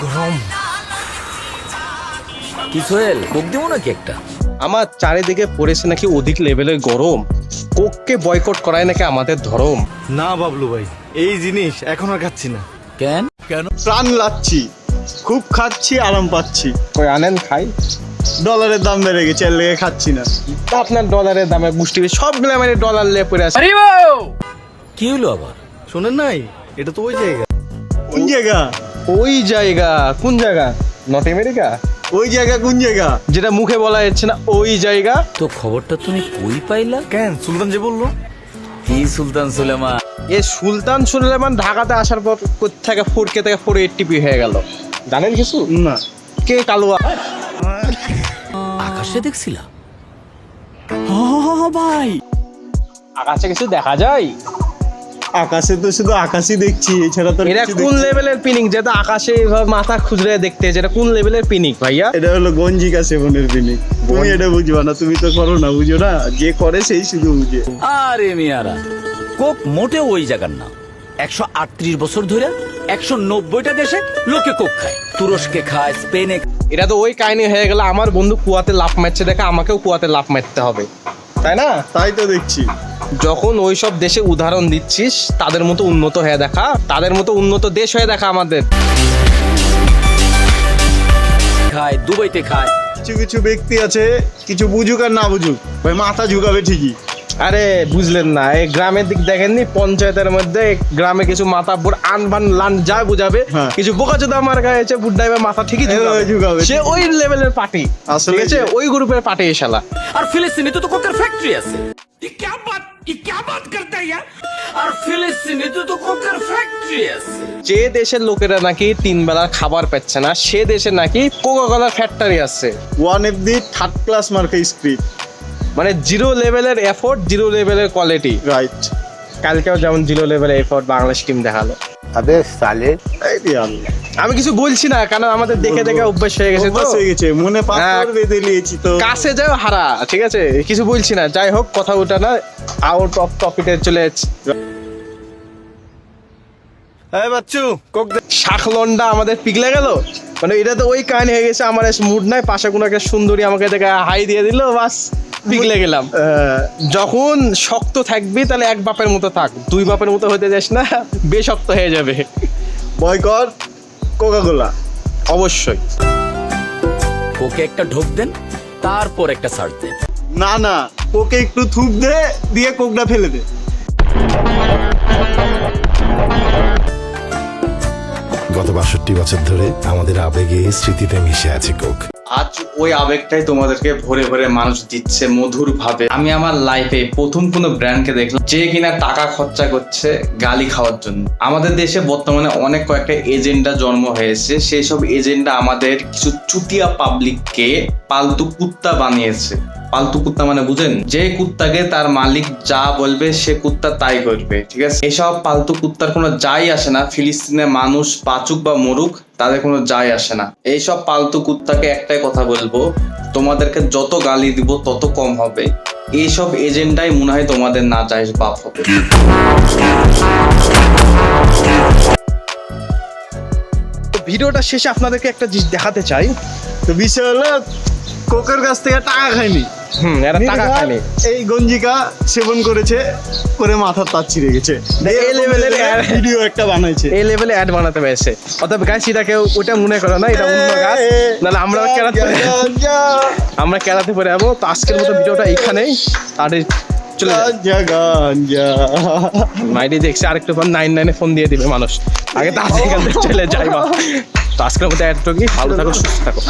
গরম। কি সোহেল, কোক দিব নাকি একটা? আমার চারিদিকে পড়েছে নাকি অধিক লেভেলের গরম। কোককে বয়কট করায় নাকি আমাদের ধরম। না বাবলু ভাই, এই জিনিস এখন আর খাচ্ছি না। কেন? প্রাণ লাচ্ছি, খুব খাচ্ছি, আরাম পাচ্ছি। কই আনেন খাই। ডলারের দাম বেড়ে গেছে, এর লেগে খাচ্ছি না। আপনার ডলারের দামে বুঝতে সবগুলো আমার ডলার লে পড়ে আছে। কি হলো আবার? শোনেন নাই, এটা তো ওই জায়গা। কোন জায়গা? ওই জায়গা কোন জায়গা? North America? ওই জায়গা কোন জায়গা? যেটা মুখে বলা যাচ্ছে না ওই জায়গা। তো খবরটা তুমি কই পাইলা? কেন, সুলতান যে বললো। কি সুলতান সুলেমান? এ সুলতান সুলেমান ঢাকাতে আসার পর থেকে 4K থেকে 480p হয়ে গেল, জানেন কিছু? না। কে কালুয়া? আকাশে দেখছিলা? ভাই আকাশে কিছু দেখা যায়? আকাশে তো শুধু আকাশই দেখছি, এছাড়া তো এটা কোন লেভেলের পিনিক যেটা আকাশে এভাবে মাথা খুঁজরে দেখতে? যেটা কোন লেভেলের পিনিক ভাইয়া? এটা হলো গঞ্জিকা সেবনের পিনিক। তুমি এটা বুঝবা না, তুমি তো করো না, বুঝো না। যে করে সেই শুধু বুঝে। আরে মিয়ারা, কোক মোটেও ওই জায়গার না। 138 বছর ধরে 190টা দেশে লোকে কোক খায়। তুরস্কে খায়, স্পেনে। এটা তো ওই কাহিনী হয়ে গেল, আমার বন্ধু কুয়াতে লাফ মারছে দেখে আমাকেও কুয়াতে লাফ মারতে হবে, তাই না? তাই তো দেখছি। যখন ওই সব দেশে উদাহরণ দিচ্ছিস, তাদের মতো উন্নত হয়ে দেখা, তাদের মতো উন্নত দেশ হয়ে দেখা আমাদের। খায়, দুবাইতে খায়। কিছু কিছু ব্যক্তি আছে, কিছু বুঝুক আর না বুঝুক, ভাই মাথা ঝুঁকাবে ঠিকই। আরে বুঝলেন না, এই গ্রামের দিক দেখেননি, পঞ্চায়েতের মধ্যে গ্রামে কিছু মাথা আনবান লান যা বুঝাবে, হ্যাঁ। কিছু বোকাচোদা আমার গায়ে বুড্ডাইবে মাথা ঠিকই ঝুঁকাবে। সে ওই লেভেলের পার্টি, আসলে ঠিক আছে, ওই গ্রুপের পার্টি এই শালা। আর ফিলিস্তিনে তো কোকের ফ্যাক্টরি আছে। ये क्या बात करता है यार? আর ফিলিস্তিনে তো কোকের ফ্যাক্টরি আছে। যে দেশের লোকেরা নাকি 3 বেলার খাবার পাচ্ছে না, সে দেশে নাকি কোকা কোলার ফ্যাক্টরি আছে। One of the third class মার্কা স্ক্রিপ্ট। মানে 0 লেভেলের এফোর্ট, 0 লেভেলের কোয়ালিটি। রাইট। কালকেও যেমন 0 লেভেলের এফোর্ট বাংলাদেশ টিম দেখালো। আবে সালে, এই রে আল্লাহ। আমি কিছু বলছি না, কারণ আমাদের দেখে দেখে অভ্যাস হয়ে গেছে তো। অভ্যাস হয়ে গেছে, মনে পাথর বেঁধে নিয়েছি তো। কাছে যাও হারা, ঠিক আছে, কিছু বলছি না। যাই হোক, কথা ওটা না, আউট অফ টপিকে চলে যাচ্ছে। এই বাচ্চু, কোক দে। শাকলন্ডা আমাদের পিগলে গেল। মানে এটা তো ওই কাহিনী হয়ে গেছে, আমার মুড নাই, পাশে কোনো একটা সুন্দরী আমাকে দেখে হাই দিয়ে দিল, বাস পিগলে গেলাম। যখন শক্ত থাকবি তাহলে এক বাপের মতো থাক, 2 বাপের মতো হতে যাস না, বেশক্ত হয়ে যাবে। Boycott Coca Cola. অবশ্যই। কোকে একটা ঢোক দেন, তারপর একটা সার্চ দেন। না না, কোকে একটু থুপ দে, দিয়ে কোকটা ফেলে দে। গত 62 বছর ধরে আমাদের আবেগে স্মৃতিতে মিশে আছে কোক। আজ ওই আবেগটাই তোমাদেরকে ভরে ভরে মানুষ দিচ্ছে মধুর ভাবে। আমি আমার লাইফে প্রথম কোনো ব্র্যান্ডকে দেখলাম যে কিনা টাকা খরচা করছে গালি খাওয়ার জন্য। আমাদের দেশে বর্তমানে অনেক কয়েকটা এজেন্ডা জন্ম হয়েছে, সেই সব এজেন্ডা আমাদের কিছু চুতিয়া পাবলিককে পালতু কুত্তা বানিয়েছে। পালতু কুত্তা মানে বুঝেন, যে কুত্তাকে তার মালিক যা বলবে সে কুত্তা তাই করবে, ঠিক আছে। এসব পালতু কুত্তার কোনো যাই আসে না ফিলিস্তিনের মানুষ বাঁচুক বা মরুক, তাদের কোনো যাই আসে না। এইসব পালতু কুত্তাকে একটাই কথা বলবো, তোমাদেরকে যত গালি দিব তত কম হবে। এইসব এজেন্ডাই মনে হয় তোমাদের না জায়েজ বাপ হবে। ভিডিওটা শেষে আপনাদেরকে একটা জিনিস দেখাতে চাই। তো বিষয় হলো, কোকের কাছ থেকে টাকা খায়নি, এরা টাকা খায়নি, এই গঞ্জিকা সেবন করেছে, করে মাথার তার ছিঁড়ে গেছে। এই লেভেলের ভিডিও একটা বানাইছে, এই লেভেলে অ্যাড বানাতে পেরেছে। অতএব গাইস, এটা কেউ ওটা মনে করো না, এটা অন্য গাছ, নাহলে আমরা কেরাতে পরে যাবো। তো আজকের মতো ভিডিওটা এইখানেই, আর চলে মাইডি দেখছি আরেকটু পর 99 ফোন দিয়ে দিবে মানুষ, আগে তো এখান থেকে চলে যাই। তো আজকের মতো এতটুকুই, ভালো থাকো, সুস্থ থাকো।